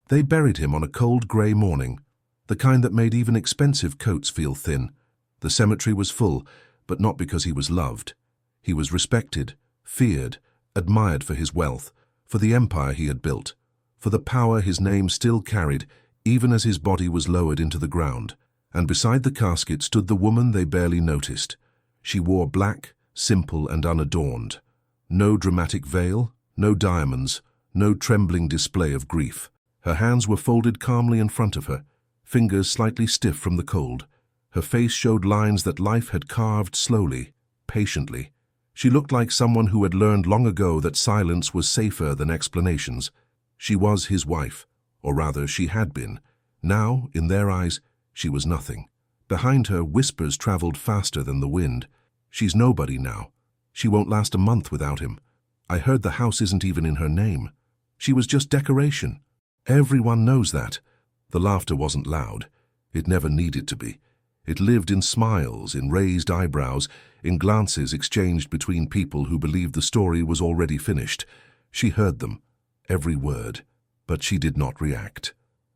They buried him on a cold grey morning, the kind that made even expensive coats feel thin. The cemetery was full, but not because he was loved. He was respected, feared, admired for his wealth, for the empire he had built, for the power his name still carried, even as his body was lowered into the ground. And beside the casket stood the woman they barely noticed. She wore black, simple and unadorned. No dramatic veil, no diamonds, no trembling display of grief. Her hands were folded calmly in front of her, fingers slightly stiff from the cold. Her face showed lines that life had carved slowly, patiently. She looked like someone who had learned long ago that silence was safer than explanations. She was his wife, or rather she had been. Now, in their eyes, she was nothing. Behind her, whispers traveled faster than the wind. She's nobody now. She won't last a month without him. I heard the house isn't even in her name. She was just decoration. Everyone knows that. The laughter wasn't loud. It never needed to be. It lived in smiles, in raised eyebrows, in glances exchanged between people who believed the story was already finished. She heard them, every word, but she did not react.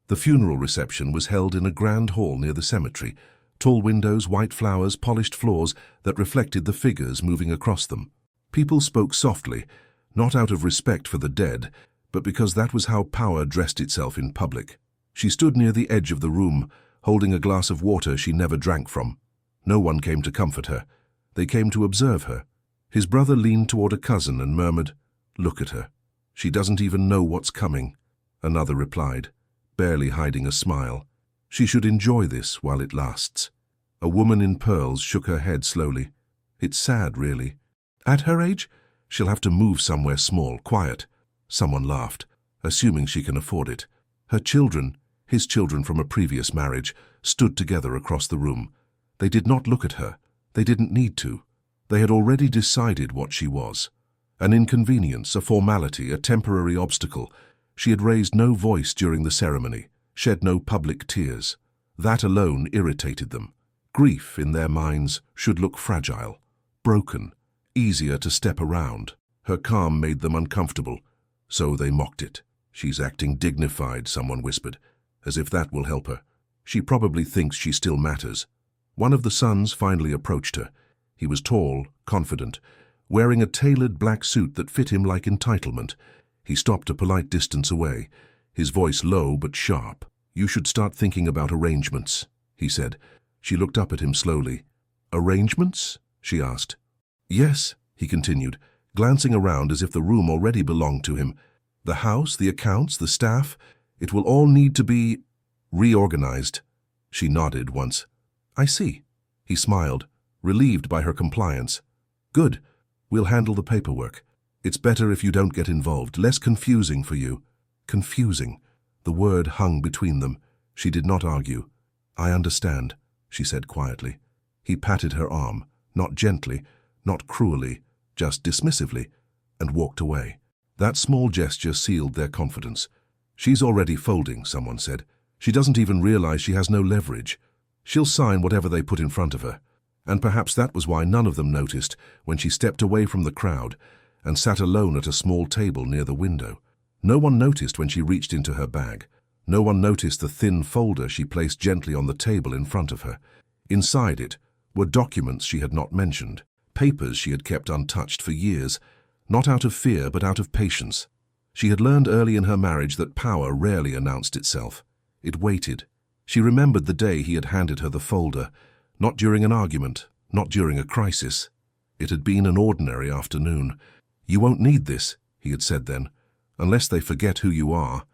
The funeral reception was held in a grand hall near the cemetery. Tall windows, white flowers, polished floors that reflected the figures moving across them. People spoke softly, not out of respect for the dead, but because that was how power dressed itself in public. She stood near the edge of the room, holding a glass of water she never drank from. No one came to comfort her. They came to observe her. His brother leaned toward a cousin and murmured, "Look at her. She doesn't even know what's coming." Another replied, barely hiding a smile, "She should enjoy this while it lasts." A woman in pearls shook her head slowly. "It's sad, really. At her age, she'll have to move somewhere small, quiet." Someone laughed, assuming she can afford it. Her children, his children from a previous marriage, stood together across the room. They did not look at her. They didn't need to. They had already decided what she was. An inconvenience, a formality, a temporary obstacle. She had raised no voice during the ceremony, shed no public tears. That alone irritated them. Grief, in their minds, should look fragile, broken, easier to step around. Her calm made them uncomfortable, so they mocked it. "She's acting dignified," someone whispered, "as if that will help her. She probably thinks she still matters." One of the sons finally approached her. He was tall, confident, wearing a tailored black suit that fit him like entitlement. He stopped a polite distance away, his voice low but sharp. "You should start thinking about arrangements," he said. She looked up at him slowly. "Arrangements?" she asked. "Yes," he continued, glancing around as if the room already belonged to him. "The house, the accounts, the staff, it will all need to be reorganized." She nodded once. "I see." He smiled, relieved by her compliance. "Good. We'll handle the paperwork. It's better if you don't get involved. Less confusing for you." Confusing. The word hung between them. She did not argue. "I understand," she said quietly. He patted her arm, not gently, not cruelly, just dismissively, and walked away. That small gesture sealed their confidence. "She's already folding," someone said. "She doesn't even realize she has no leverage. She'll sign whatever they put in front of her." And perhaps that was why none of them noticed when she stepped away from the crowd and sat alone at a small table near the window. No one noticed when she reached into her bag. No one noticed the thin folder she placed gently on the table in front of her. Inside it were documents she had not mentioned, papers she had kept untouched for years, not out of fear but out of patience. She had learned early in her marriage that power rarely announced itself. It waited. She remembered the day he had handed her the folder, not during an argument, not during a crisis. It had been an ordinary afternoon. "You won't need this," he had said then, "unless they forget who you are."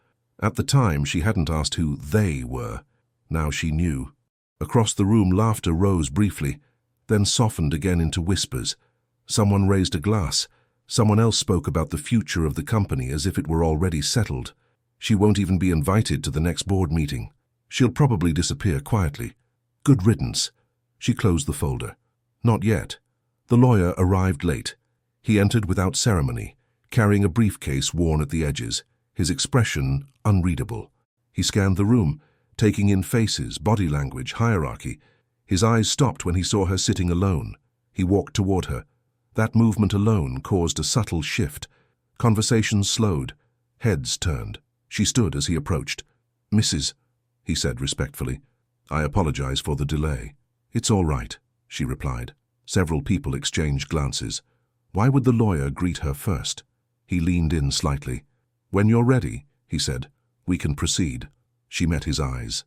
At the time, she hadn't asked who they were. Now she knew. Across the room, laughter rose briefly, then softened again into whispers. Someone raised a glass. Someone else spoke about the future of the company as if it were already settled. She won't even be invited to the next board meeting. She'll probably disappear quietly. Good riddance. She closed the folder. Not yet. The lawyer arrived late. He entered without ceremony, carrying a briefcase worn at the edges, his expression unreadable. He scanned the room, taking in faces, body language, hierarchy. His eyes stopped when he saw her sitting alone. He walked toward her. That movement alone caused a subtle shift. Conversations slowed. Heads turned. She stood as he approached. Mrs., he said respectfully, I apologize for the delay. It's all right, she replied. Several people exchanged glances. Why would the lawyer greet her first? He leaned in slightly. When you're ready, he said, we can proceed. She met his eyes.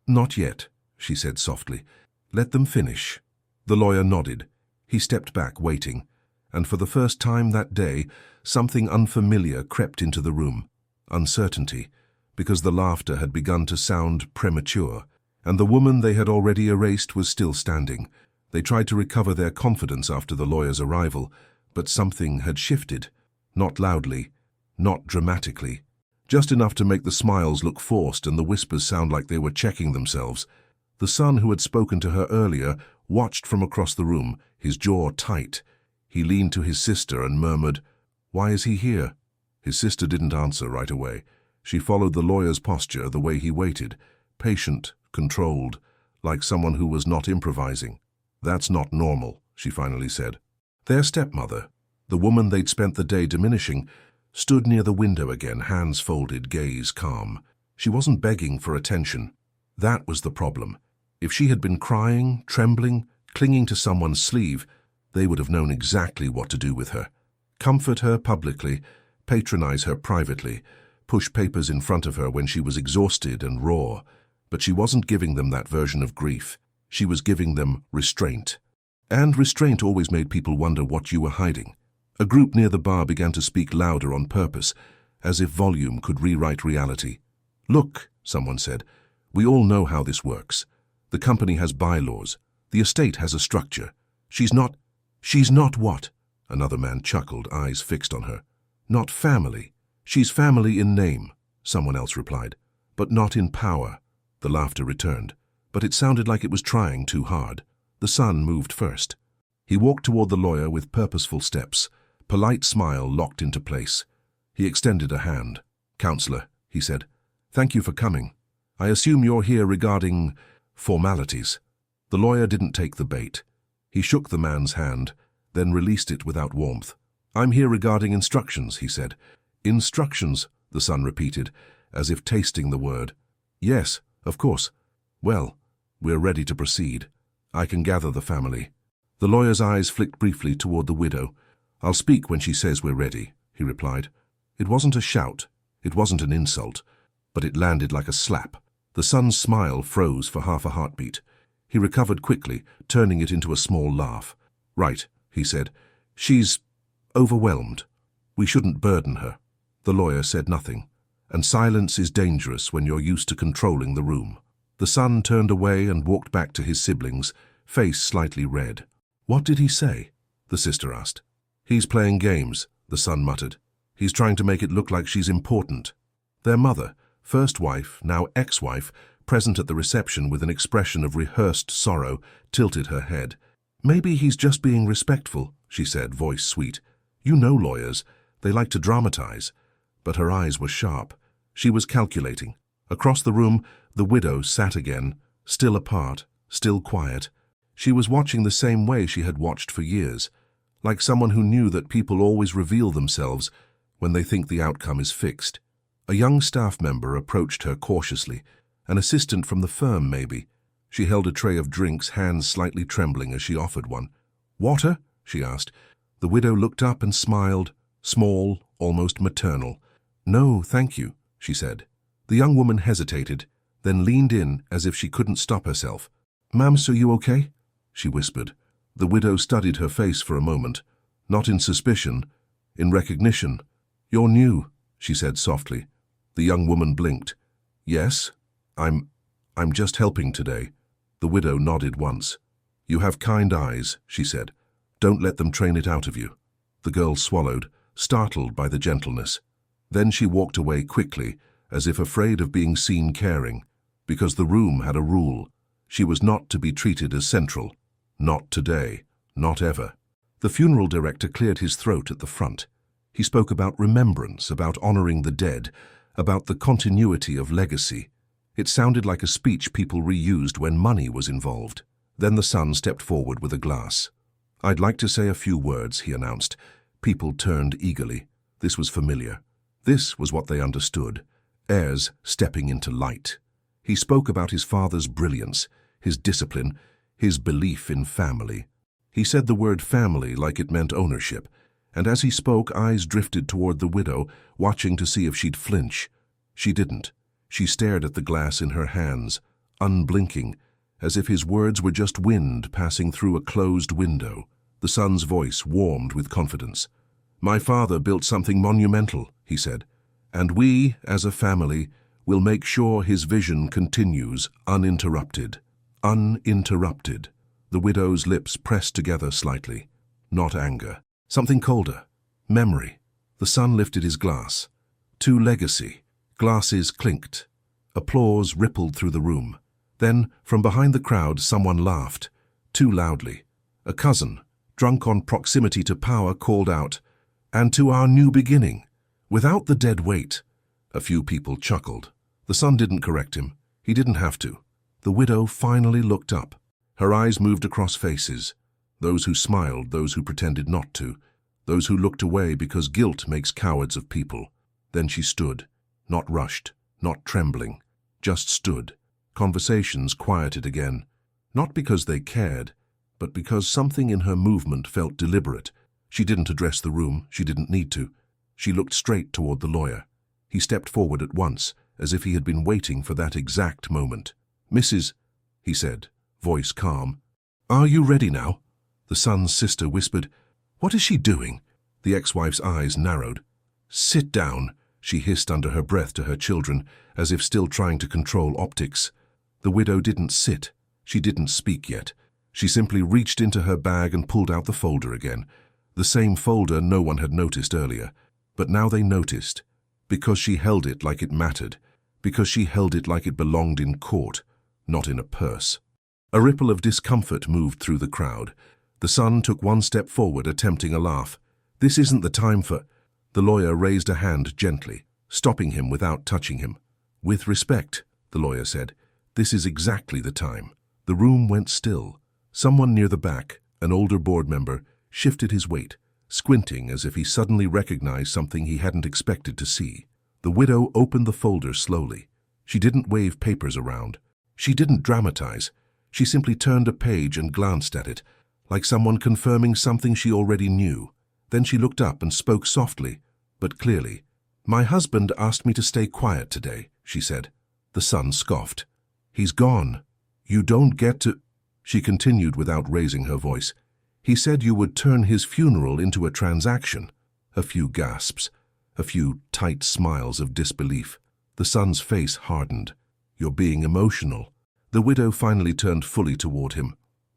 Not yet, she said softly. Let them finish. The lawyer nodded. He stepped back, waiting. And for the first time that day, something unfamiliar crept into the room. Uncertainty, because the laughter had begun to sound premature, and the woman they had already erased was still standing. They tried to recover their confidence after the lawyer's arrival, but something had shifted. Not loudly, not dramatically. Just enough to make the smiles look forced and the whispers sound like they were checking themselves. The son who had spoken to her earlier watched from across the room, his jaw tight. He leaned to his sister and murmured, "Why is he here?" His sister didn't answer right away. She followed the lawyer's posture, the way he waited, patient, controlled, like someone who was not improvising. "That's not normal," she finally said. Their stepmother, the woman they'd spent the day diminishing, stood near the window again, hands folded, gaze calm. She wasn't begging for attention. That was the problem. If she had been crying, trembling, clinging to someone's sleeve, they would have known exactly what to do with her. Comfort her publicly, patronize her privately, push papers in front of her when she was exhausted and raw. But she wasn't giving them that version of grief. She was giving them restraint. And restraint always made people wonder what you were hiding. A group near the bar began to speak louder on purpose, as if volume could rewrite reality. "Look," someone said, "we all know how this works. The company has bylaws. The estate has a structure. She's not what?" Another man chuckled, eyes fixed on her. "Not family. She's family in name," someone else replied, "but not in power." The laughter returned, but it sounded like it was trying too hard. The son moved first. He walked toward the lawyer with purposeful steps, polite smile locked into place. He extended a hand. "Counselor," he said, "thank you for coming. I assume you're here regarding formalities." The lawyer didn't take the bait. He shook the man's hand, then released it without warmth. "I'm here regarding instructions," he said. "Instructions," the son repeated, as if tasting the word. "Yes, of course. Well, we're ready to proceed. I can gather the family." The lawyer's eyes flicked briefly toward the widow. "I'll speak when she says we're ready," he replied. It wasn't a shout, it wasn't an insult, but it landed like a slap. The son's smile froze for half a heartbeat. He recovered quickly, turning it into a small laugh. "Right," he said. "She's overwhelmed. We shouldn't burden her." The lawyer said nothing, and silence is dangerous when you're used to controlling the room. The son turned away and walked back to his siblings, face slightly red. "What did he say?" the sister asked. "He's playing games," the son muttered. "He's trying to make it look like she's important." Their mother, first wife, now ex-wife, present at the reception with an expression of rehearsed sorrow, tilted her head. "Maybe he's just being respectful," she said, voice sweet. "You know lawyers, they like to dramatize." But her eyes were sharp. She was calculating. Across the room, the widow sat again, still apart, still quiet. She was watching the same way she had watched for years, like someone who knew that people always reveal themselves when they think the outcome is fixed. A young staff member approached her cautiously, an assistant from the firm maybe. She held a tray of drinks, hands slightly trembling as she offered one. "Water?" she asked. The widow looked up and smiled, small, almost maternal. "No, thank you," she said. The young woman hesitated, then leaned in as if she couldn't stop herself. "Ma'am, are you okay?" she whispered. The widow studied her face for a moment, not in suspicion, in recognition. "You're new," she said softly. The young woman blinked. "Yes, I'm just helping today." The widow nodded once. "You have kind eyes," she said. "Don't let them train it out of you." The girl swallowed, startled by the gentleness. Then she walked away quickly, as if afraid of being seen caring, because the room had a rule. She was not to be treated as central. Not today, not ever. The funeral director cleared his throat at the front. He spoke about remembrance, about honoring the dead, about the continuity of legacy. It sounded like a speech people reused when money was involved. Then the son stepped forward with a glass. "I'd like to say a few words," he announced. People turned eagerly. This was familiar. This was what they understood. Ayres stepping into light. He spoke about his father's brilliance, his discipline, his belief in family. He said the word family like it meant ownership, and as he spoke, eyes drifted toward the widow, watching to see if she'd flinch. She didn't. She stared at the glass in her hands, unblinking, as if his words were just wind passing through a closed window. The son's voice warmed with confidence. "My father built something monumental," he said, "and we, as a family, will make sure his vision continues uninterrupted." Uninterrupted. The widow's lips pressed together slightly. Not anger. Something colder. Memory. The son lifted his glass. To legacy. Glasses clinked. Applause rippled through the room. Then, from behind the crowd, someone laughed. Too loudly. A cousin, drunk on proximity to power, called out, "And to our new beginning, without the dead weight." A few people chuckled. The son didn't correct him. He didn't have to. The widow finally looked up. Her eyes moved across faces. Those who smiled, those who pretended not to, those who looked away because guilt makes cowards of people. Then she stood, not rushed, not trembling, just stood. Conversations quieted again, not because they cared, but because something in her movement felt deliberate. She didn't address the room, she didn't need to. She looked straight toward the lawyer. He stepped forward at once, as if he had been waiting for that exact moment. "Mrs.," he said, voice calm. "Are you ready now?" The son's sister whispered. "What is she doing?" The ex-wife's eyes narrowed. "Sit down," she hissed under her breath to her children, as if still trying to control optics. The widow didn't sit. She didn't speak yet. She simply reached into her bag and pulled out the folder again. The same folder no one had noticed earlier. But now they noticed. Because she held it like it mattered. Because she held it like it belonged in court, not in a purse. A ripple of discomfort moved through the crowd. The son took one step forward, attempting a laugh. "This isn't the time for—" The lawyer raised a hand gently, stopping him without touching him. "With respect," the lawyer said, "this is exactly the time." The room went still. Someone near the back, an older board member, shifted his weight, squinting as if he suddenly recognized something he hadn't expected to see. The widow opened the folder slowly. She didn't wave papers around. She didn't dramatize. She simply turned a page and glanced at it, like someone confirming something she already knew. Then she looked up and spoke softly, but clearly. "My husband asked me to stay quiet today," she said. The son scoffed. "He's gone. You don't get to—" She continued without raising her voice. "He said you would turn his funeral into a transaction." A few gasps, a few tight smiles of disbelief. The son's face hardened. "You're being emotional." The widow finally turned fully toward him.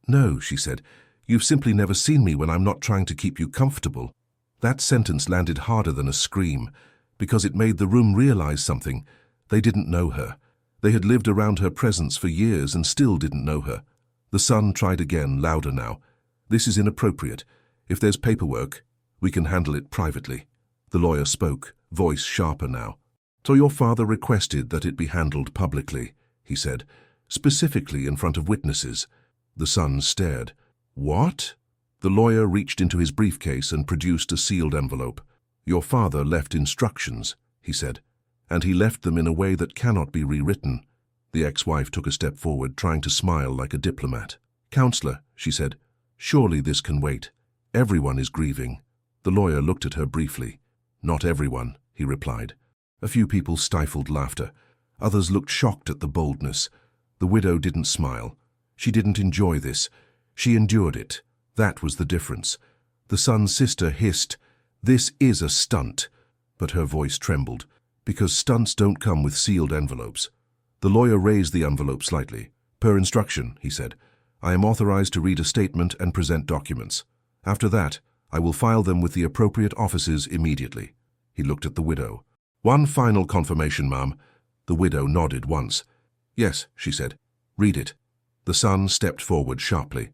"No," she said, "you've simply never seen me when I'm not trying to keep you comfortable." That sentence landed harder than a scream, because it made the room realize something. They didn't know her. They had lived around her presence for years and still didn't know her. The son tried again, louder now. "This is inappropriate. If there's paperwork, we can handle it privately." The lawyer spoke, voice sharper now. "So your father requested that it be handled publicly," he said, "specifically in front of witnesses." The son stared. "What?" The lawyer reached into his briefcase and produced a sealed envelope. "Your father left instructions," he said, "and he left them in a way that cannot be rewritten." The ex-wife took a step forward, trying to smile like a diplomat. "Counselor," she said, "surely this can wait. Everyone is grieving." The lawyer looked at her briefly. "Not everyone," he replied. A few people stifled laughter. Others looked shocked at the boldness. The widow didn't smile. She didn't enjoy this. She endured it. That was the difference. The son's sister hissed, "This is a stunt," but her voice trembled, because stunts don't come with sealed envelopes. The lawyer raised the envelope slightly. "Per instruction," he said, "I am authorized to read a statement and present documents. After that, I will file them with the appropriate offices immediately." He looked at the widow. "One final confirmation, ma'am." The widow nodded once. "Yes," she said. "Read it." The son stepped forward sharply.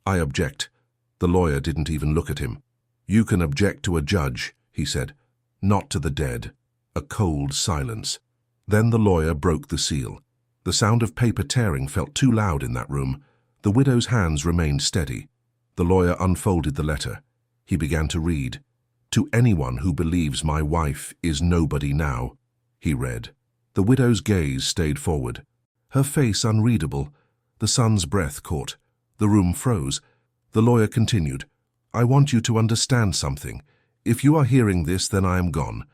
"I object." The lawyer didn't even look at him. "You can object to a judge," he said, "not to the dead." A cold silence. Then the lawyer broke the seal. The sound of paper tearing felt too loud in that room. The widow's hands remained steady. The lawyer unfolded the letter. He began to read. "To anyone who believes my wife is nobody now," he read. The widow's gaze stayed forward. Her face unreadable. The son's breath caught. The room froze. The lawyer continued, "I want you to understand something. If you are hearing this, then I am gone.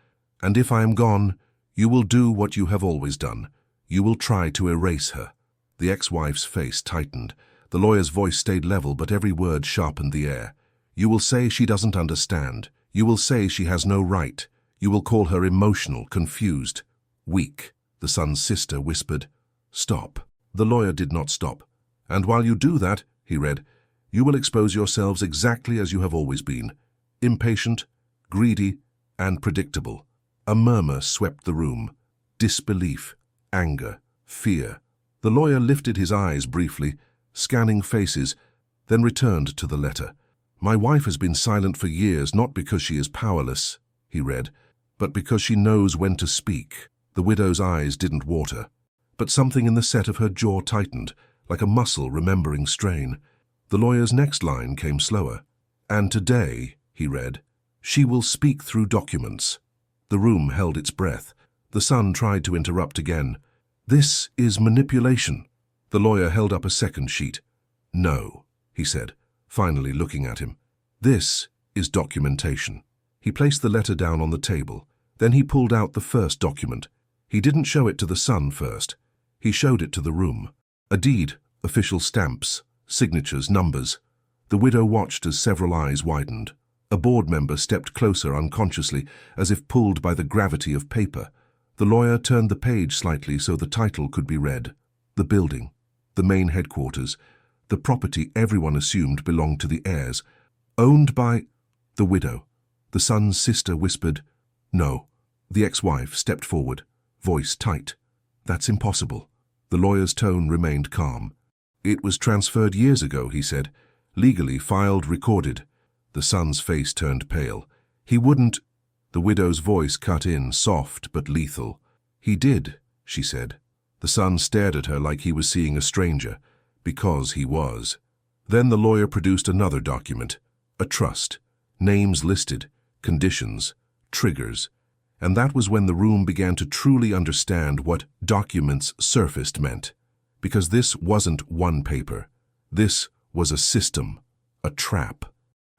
And if I am gone, you will do what you have always done. You will try to erase her." The ex-wife's face tightened. The lawyer's voice stayed level, but every word sharpened the air. "You will say she doesn't understand. You will say she has no right. You will call her emotional, confused, weak." The son's sister whispered, "Stop." The lawyer did not stop. "And while you do that," he read, "you will expose yourselves exactly as you have always been. Impatient, greedy, and predictable." A murmur swept the room. Disbelief, anger, fear. The lawyer lifted his eyes briefly, scanning faces, then returned to the letter. "My wife has been silent for years, not because she is powerless," he read, "but because she knows when to speak." The widow's eyes didn't water, but something in the set of her jaw tightened, like a muscle remembering strain. The lawyer's next line came slower. "And today," he read, "she will speak through documents." The room held its breath. The son tried to interrupt again. "This is manipulation." The lawyer held up a second sheet. "No," he said, finally looking at him. "This is documentation." He placed the letter down on the table. Then he pulled out the first document. He didn't show it to the son first. He showed it to the room. A deed, official stamps, signatures, numbers. The widow watched as several eyes widened. A board member stepped closer unconsciously, as if pulled by the gravity of paper. The lawyer turned the page slightly so the title could be read. The building, the main headquarters, the property everyone assumed belonged to the heirs. Owned by the widow. The son's sister whispered, "No." The ex-wife stepped forward, voice tight. "That's impossible." The lawyer's tone remained calm. "It was transferred years ago," he said. "Legally filed, recorded." The son's face turned pale. "He wouldn't—" The widow's voice cut in, soft but lethal. "He did," she said. The son stared at her like he was seeing a stranger, because he was. Then the lawyer produced another document, a trust, names listed, conditions, triggers. And that was when the room began to truly understand what documents surfaced meant. Because this wasn't one paper. This was a system, a trap.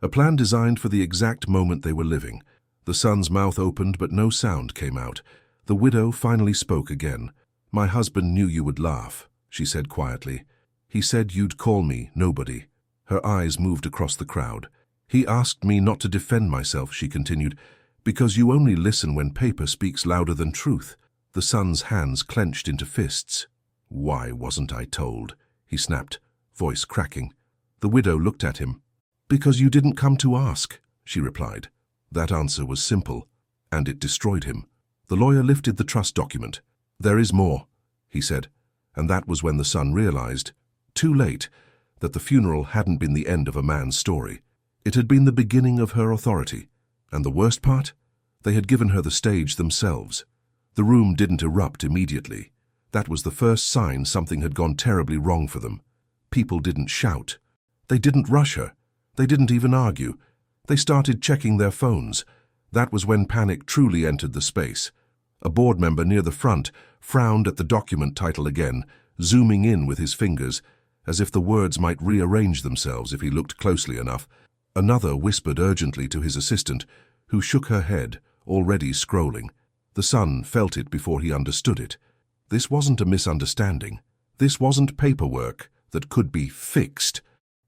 A plan designed for the exact moment they were living. The son's mouth opened, but no sound came out. The widow finally spoke again. "My husband knew you would laugh," she said quietly. "He said you'd call me nobody." Her eyes moved across the crowd. "He asked me not to defend myself," she continued, "because you only listen when paper speaks louder than truth." The son's hands clenched into fists. "Why wasn't I told?" he snapped, voice cracking. The widow looked at him. "Because you didn't come to ask," she replied. That answer was simple, and it destroyed him. The lawyer lifted the trust document. "There is more," he said, and that was when the son realized, too late, that the funeral hadn't been the end of a man's story. It had been the beginning of her authority. And the worst part? They had given her the stage themselves. The room didn't erupt immediately. That was the first sign something had gone terribly wrong for them. People didn't shout. They didn't rush her. They didn't even argue. They started checking their phones. That was when panic truly entered the space. A board member near the front frowned at the document title again, zooming in with his fingers, as if the words might rearrange themselves if he looked closely enough. Another whispered urgently to his assistant, who shook her head, already scrolling. The son felt it before he understood it. This wasn't a misunderstanding. This wasn't paperwork that could be fixed.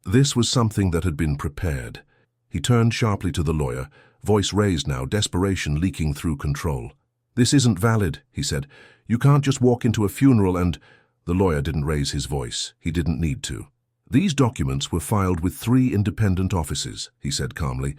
This was something that had been prepared. He turned sharply to the lawyer, voice raised now, desperation leaking through control. "This isn't valid," he said. "You can't just walk into a funeral and—" The lawyer didn't raise his voice. He didn't need to. "These documents were filed with 3 independent offices," he said calmly.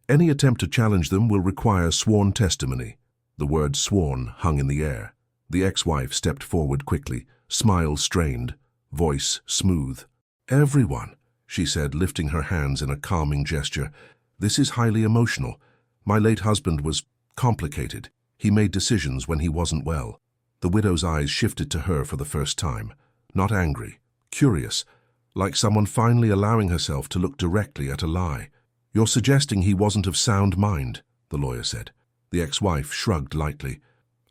"Any attempt to challenge them will require sworn testimony." The word sworn hung in the air. The ex-wife stepped forward quickly, smile strained, voice smooth. "Everyone," she said, lifting her hands in a calming gesture. "This is highly emotional. My late husband was complicated. He made decisions when he wasn't well." The widow's eyes shifted to her for the first time. Not angry, curious, like someone finally allowing herself to look directly at a lie. "You're suggesting he wasn't of sound mind," the lawyer said. The ex-wife shrugged lightly.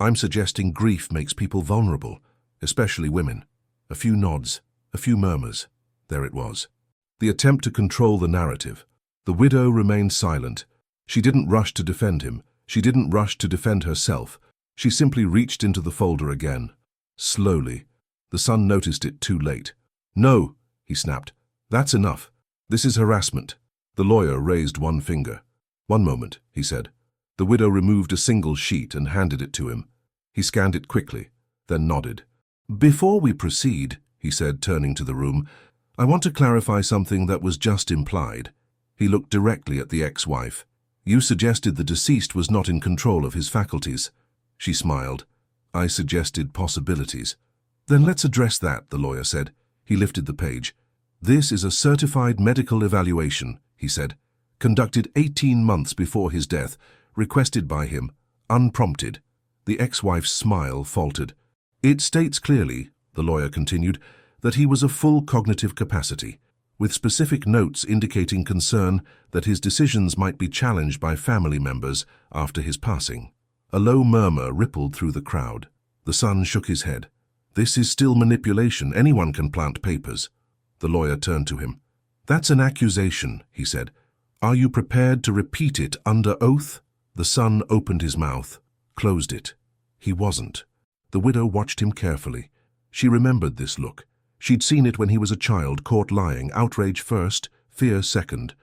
I'm suggesting grief makes people vulnerable, especially women. A few nods, a few murmurs. There it was. The attempt to control the narrative. The widow remained silent. She didn't rush to defend him. She didn't rush to defend herself. She simply reached into the folder again. Slowly. The son noticed it too late. "No," he snapped. "That's enough. This is harassment." The lawyer raised one finger. "One moment," he said. The widow removed a single sheet and handed it to him. He scanned it quickly, then nodded. "Before we proceed," he said, turning to the room, "I want to clarify something that was just implied." He looked directly at the ex-wife. "You suggested the deceased was not in control of his faculties." She smiled. "I suggested possibilities." "Then let's address that," the lawyer said. He lifted the page. "This is a certified medical evaluation," he said, "conducted 18 months before his death, requested by him, unprompted." The ex-wife's smile faltered. "It states clearly," the lawyer continued, "that he was of full cognitive capacity, with specific notes indicating concern that his decisions might be challenged by family members after his passing." A low murmur rippled through the crowd. The son shook his head. "This is still manipulation. Anyone can plant papers." The lawyer turned to him. "That's an accusation," he said. "Are you prepared to repeat it under oath?" The son opened his mouth, closed it. He wasn't. The widow watched him carefully. She remembered this look. She'd seen it when he was a child, caught lying, outrage first, fear second.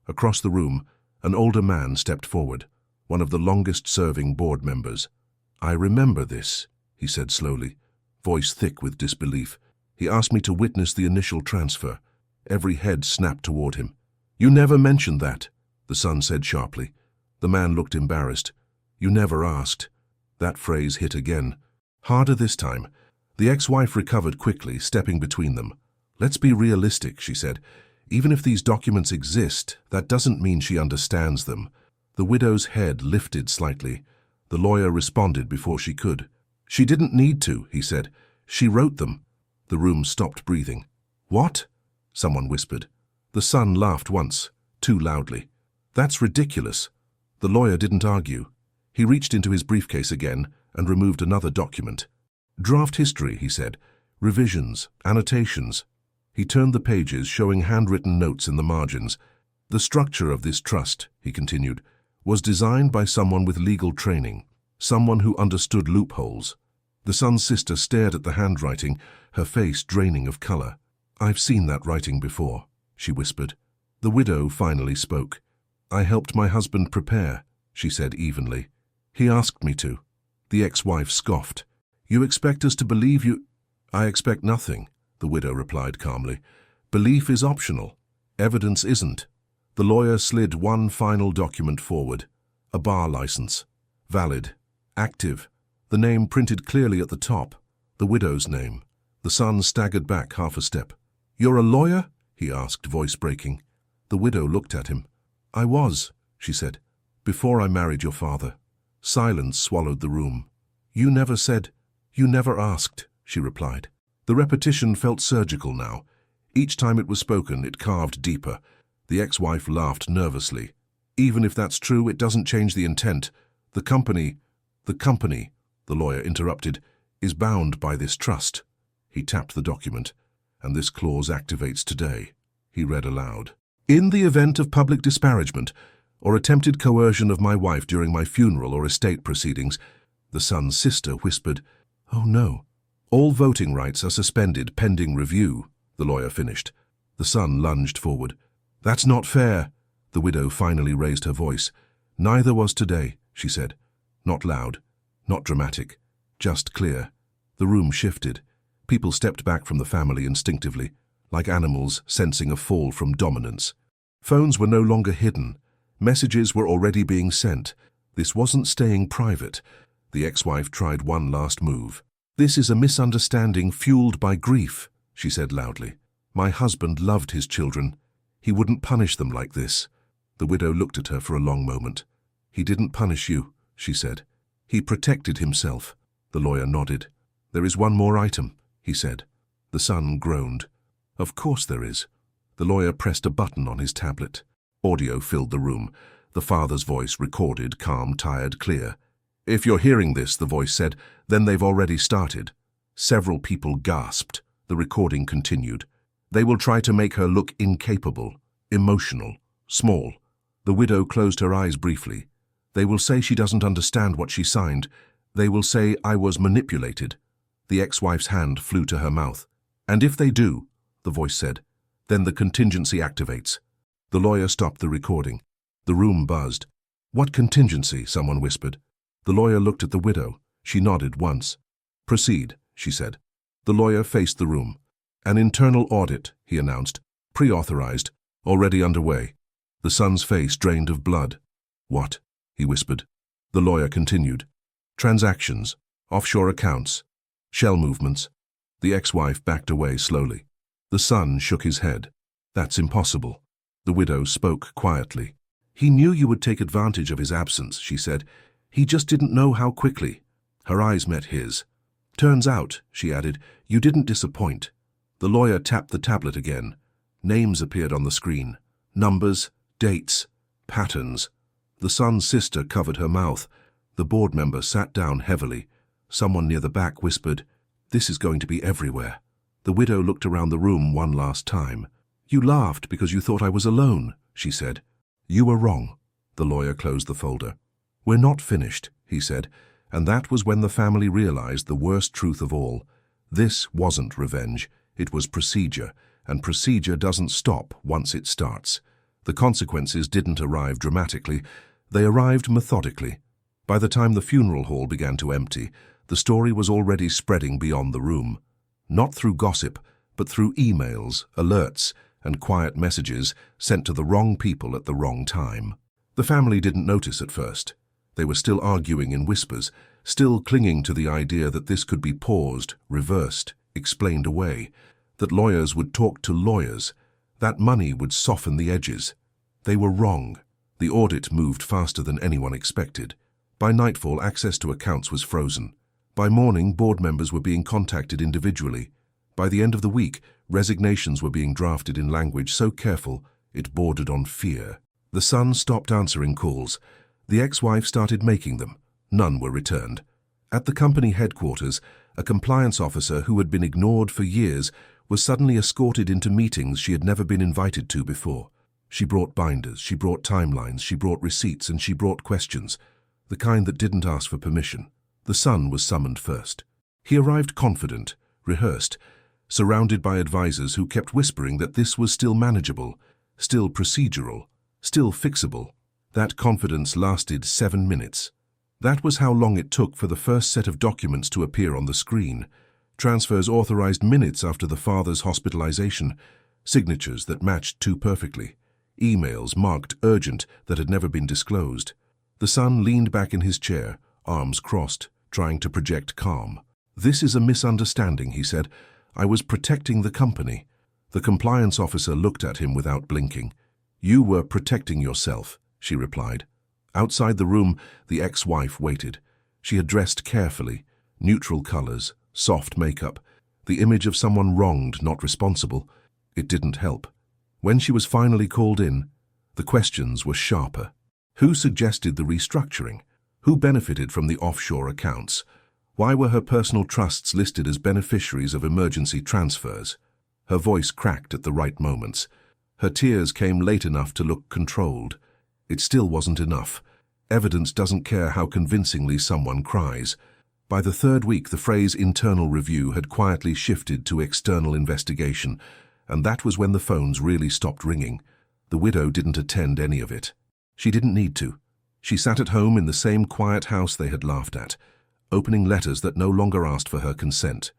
Across the room, an older man stepped forward, one of the longest-serving board members. "I remember this," he said slowly, voice thick with disbelief. "He asked me to witness the initial transfer." Every head snapped toward him. "You never mentioned that," the son said sharply. The man looked embarrassed. "You never asked." That phrase hit again. Harder this time. The ex-wife recovered quickly, stepping between them. "Let's be realistic," she said. "Even if these documents exist, that doesn't mean she understands them." The widow's head lifted slightly. The lawyer responded before she could. "She didn't need to," he said. "She wrote them." The room stopped breathing. "What?" someone whispered. The son laughed once, too loudly. "That's ridiculous." The lawyer didn't argue. He reached into his briefcase again and removed another document. "Draft history," he said. "Revisions, annotations." He turned the pages, showing handwritten notes in the margins. "The structure of this trust," he continued, "was designed by someone with legal training, someone who understood loopholes." The son's sister stared at the handwriting, her face draining of color. "I've seen that writing before," she whispered. The widow finally spoke. "I helped my husband prepare," she said evenly. "He asked me to." The ex-wife scoffed. "You expect us to believe you?" "I expect nothing," the widow replied calmly. "Belief is optional. Evidence isn't." The lawyer slid one final document forward. A bar license. Valid. Active. The name printed clearly at the top. The widow's name. The son staggered back half a step. "You're a lawyer?" he asked, voice breaking. The widow looked at him. "I was," she said, "before I married your father." Silence swallowed the room. "You never said, you never asked," she replied. The repetition felt surgical now. Each time it was spoken, it carved deeper. The ex-wife laughed nervously. "Even if that's true, it doesn't change the intent. The company, the lawyer interrupted, is bound by this trust." He tapped the document. "And this clause activates today," he read aloud. "In the event of public disparagement or attempted coercion of my wife during my funeral or estate proceedings," the son's sister whispered, "Oh no." "All voting rights are suspended pending review," the lawyer finished. The son lunged forward. "That's not fair." The widow finally raised her voice. "Neither was today," she said. Not loud, not dramatic, just clear. The room shifted. People stepped back from the family instinctively, like animals sensing a fall from dominance. Phones were no longer hidden. Messages were already being sent. This wasn't staying private. The ex-wife tried one last move. "This is a misunderstanding fueled by grief," she said loudly. "My husband loved his children. He wouldn't punish them like this." The widow looked at her for a long moment. "He didn't punish you," she said. "He protected himself." The lawyer nodded. "There is one more item," he said. The son groaned. "Of course there is." The lawyer pressed a button on his tablet. Audio filled the room. The father's voice recorded, calm, tired, clear. If you're hearing this, the voice said, then they've already started. Several people gasped. The recording continued. They will try to make her look incapable, emotional, small. The widow closed her eyes briefly. They will say she doesn't understand what she signed. They will say I was manipulated. The ex-wife's hand flew to her mouth. And if they do, the voice said, then the contingency activates. The lawyer stopped the recording. The room buzzed. What contingency? Someone whispered. The lawyer looked at the widow. She nodded once. Proceed, she said. The lawyer faced the room. An internal audit, he announced, pre-authorized, already underway. The son's face drained of blood. What? He whispered. The lawyer continued. Transactions, offshore accounts, shell movements. The ex-wife backed away slowly. The son shook his head. That's impossible. The widow spoke quietly. He knew you would take advantage of his absence, she said. He just didn't know how quickly. Her eyes met his. Turns out, she added, you didn't disappoint. The lawyer tapped the tablet again. Names appeared on the screen. Numbers, dates, patterns. The son's sister covered her mouth. The board member sat down heavily. Someone near the back whispered, This is going to be everywhere. The widow looked around the room one last time. You laughed because you thought I was alone, she said. You were wrong. The lawyer closed the folder. We're not finished, he said, and that was when the family realized the worst truth of all. This wasn't revenge. It was procedure, and procedure doesn't stop once it starts. The consequences didn't arrive dramatically. They arrived methodically. By the time the funeral hall began to empty, the story was already spreading beyond the room. Not through gossip, but through emails, alerts, and quiet messages sent to the wrong people at the wrong time. The family didn't notice at first. They were still arguing in whispers, still clinging to the idea that this could be paused, reversed, explained away, that lawyers would talk to lawyers, that money would soften the edges. They were wrong. The audit moved faster than anyone expected. By nightfall, access to accounts was frozen. By morning, board members were being contacted individually. By the end of the week, resignations were being drafted in language so careful it bordered on fear. The son stopped answering calls. The ex-wife started making them. None were returned. At the company headquarters, a compliance officer who had been ignored for years was suddenly escorted into meetings she had never been invited to before. She brought binders, she brought timelines, she brought receipts, and she brought questions, the kind that didn't ask for permission. The son was summoned first. He arrived confident, rehearsed, surrounded by advisors who kept whispering that this was still manageable, still procedural, still fixable. That confidence lasted 7 minutes. That was how long it took for the first set of documents to appear on the screen. Transfers authorized minutes after the father's hospitalization, signatures that matched too perfectly, emails marked urgent that had never been disclosed. The son leaned back in his chair, arms crossed, trying to project calm. This is a misunderstanding, he said. I was protecting the company. The compliance officer looked at him without blinking. You were protecting yourself, she replied. Outside the room, the ex-wife waited. She had dressed carefully, neutral colors, soft makeup, the image of someone wronged, not responsible. It didn't help. When she was finally called in, the questions were sharper. Who suggested the restructuring? Who benefited from the offshore accounts? Why were her personal trusts listed as beneficiaries of emergency transfers? Her voice cracked at the right moments. Her tears came late enough to look controlled. It still wasn't enough. Evidence doesn't care how convincingly someone cries. By the third week, the phrase internal review had quietly shifted to external investigation, and that was when the phones really stopped ringing. The widow didn't attend any of it. She didn't need to. She sat at home in the same quiet house they had laughed at, opening letters that no longer asked for her consent.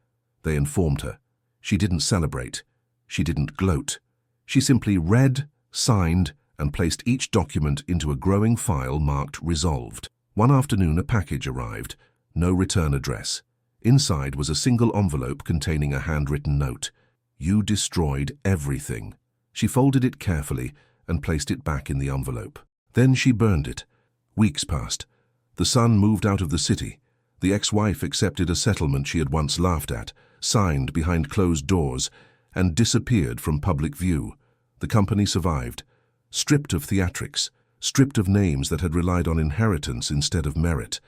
They informed her. She didn't celebrate. She didn't gloat. She simply read, signed, and placed each document into a growing file marked Resolved. One afternoon, a package arrived. No return address. Inside was a single envelope containing a handwritten note. You destroyed everything. She folded it carefully and placed it back in the envelope. Then she burned it. Weeks passed. The son moved out of the city. The ex-wife accepted a settlement she had once laughed at, signed behind closed doors, and disappeared from public view. The company survived, stripped of theatrics, stripped of names that had relied on inheritance instead of merit.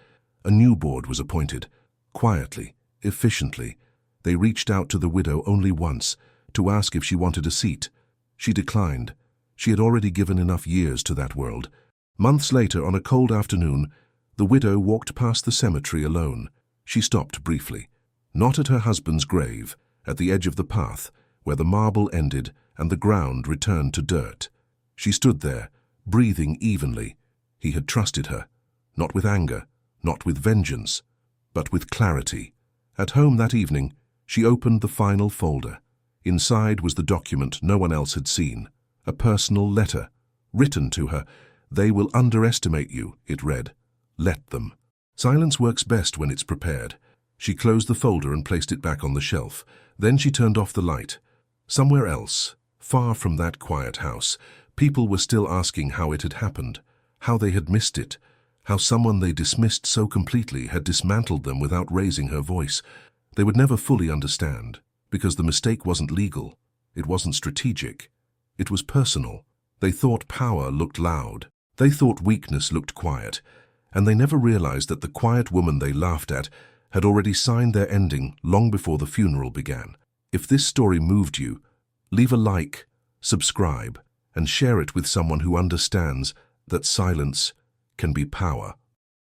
A new board was appointed. Quietly, efficiently, they reached out to the widow only once to ask if she wanted a seat. She declined. She had already given enough years to that world. Months later, on a cold afternoon, the widow walked past the cemetery alone. She stopped briefly. Not at her husband's grave, at the edge of the path, where the marble ended and the ground returned to dirt. She stood there, breathing evenly. He had trusted her, not with anger, not with vengeance, but with clarity. At home that evening, she opened the final folder. Inside was the document no one else had seen, a personal letter, written to her. "They will underestimate you," it read. "Let them." Silence works best when it's prepared. She closed the folder and placed it back on the shelf. Then she turned off the light. Somewhere else, far from that quiet house, people were still asking how it had happened, how they had missed it, how someone they dismissed so completely had dismantled them without raising her voice. They would never fully understand, because the mistake wasn't legal, it wasn't strategic, it was personal. They thought power looked loud, they thought weakness looked quiet, and they never realized that the quiet woman they laughed at had already signed their ending long before the funeral began. If this story moved you, leave a like, subscribe, and share it with someone who understands that silence can be power.